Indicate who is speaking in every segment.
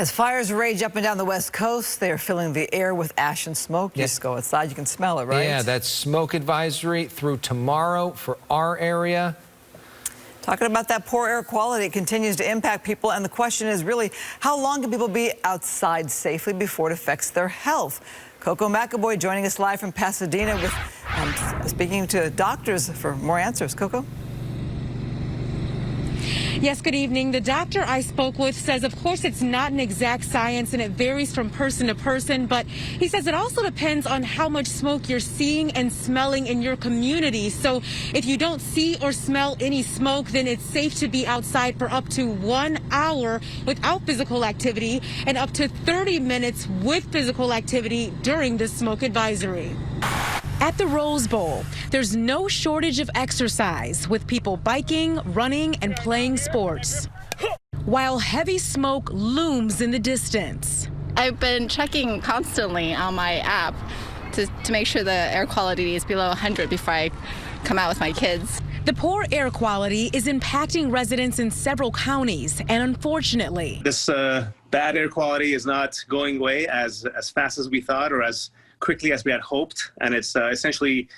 Speaker 1: As fires rage up and down the West Coast, they are filling the air with ash and smoke.
Speaker 2: Yes.
Speaker 1: Just go outside, you can smell it, right?
Speaker 2: Yeah, that's smoke advisory through tomorrow for our area.
Speaker 1: Talking about that poor air quality, it continues to impact people, and the question is really, how long can people be outside safely before it affects their health? Coco McAvoy joining us live from Pasadena with speaking to doctors for more answers. Coco?
Speaker 3: Yes, good evening. The doctor I spoke with says, of course, it's not an exact science and it varies from person to person, but he says it also depends on how much smoke you're seeing and smelling in your community. So if you don't see or smell any smoke, then it's safe to be outside for up to 1 hour without physical activity and up to 30 minutes with physical activity during the smoke advisory. At the Rose Bowl, there's no shortage of exercise, with people biking, running, and playing sports, while heavy smoke looms in the distance.
Speaker 4: I've been checking constantly on my app to make sure the air quality is below 100 before I come out with my kids.
Speaker 3: The poor air quality is impacting residents in several counties, and unfortunately,
Speaker 5: this bad air quality is not going away as fast as we thought or as quickly as we had hoped, and it's essentially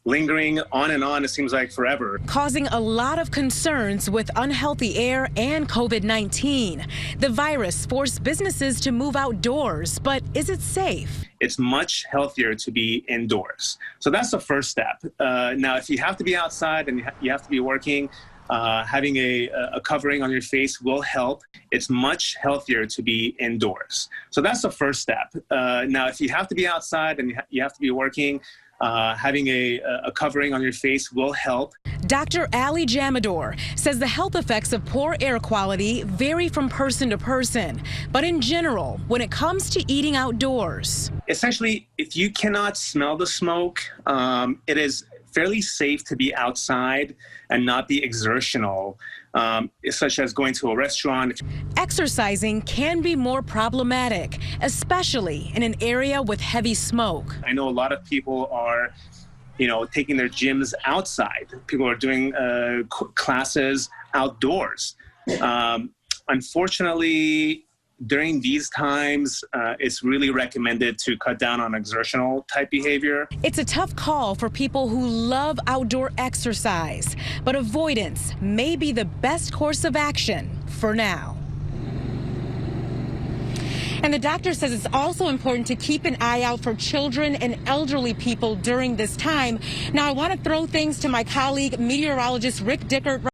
Speaker 5: lingering on and on, it seems like forever.
Speaker 3: Causing a lot of concerns with unhealthy air and COVID-19. The virus forced businesses to move outdoors, but is it safe?
Speaker 5: It's much healthier to be indoors. So that's the first step. Now, if you have to be outside and you have to be working, having a covering on your face will help. It's much healthier to be indoors. So that's the first step. Now, if you have to be outside and you have to be working, having a covering on your face will help.
Speaker 3: Dr. Jamehdor says the health effects of poor air quality vary from person to person, but in general, when it comes to eating outdoors.
Speaker 5: Essentially, if you cannot smell the smoke, it is fairly safe to be outside and not be exertional, such as going to a restaurant.
Speaker 3: Exercising can be more problematic, especially in an area with heavy smoke.
Speaker 5: I know a lot of people are, taking their gyms outside. People are doing classes outdoors. Unfortunately, during these times, it's really recommended to cut down on exertional type behavior.
Speaker 3: It's a tough call for people who love outdoor exercise, but avoidance may be the best course of action for now. And the doctor says it's also important to keep an eye out for children and elderly people during this time. Now, I want to throw things to my colleague, meteorologist Rick Dickert.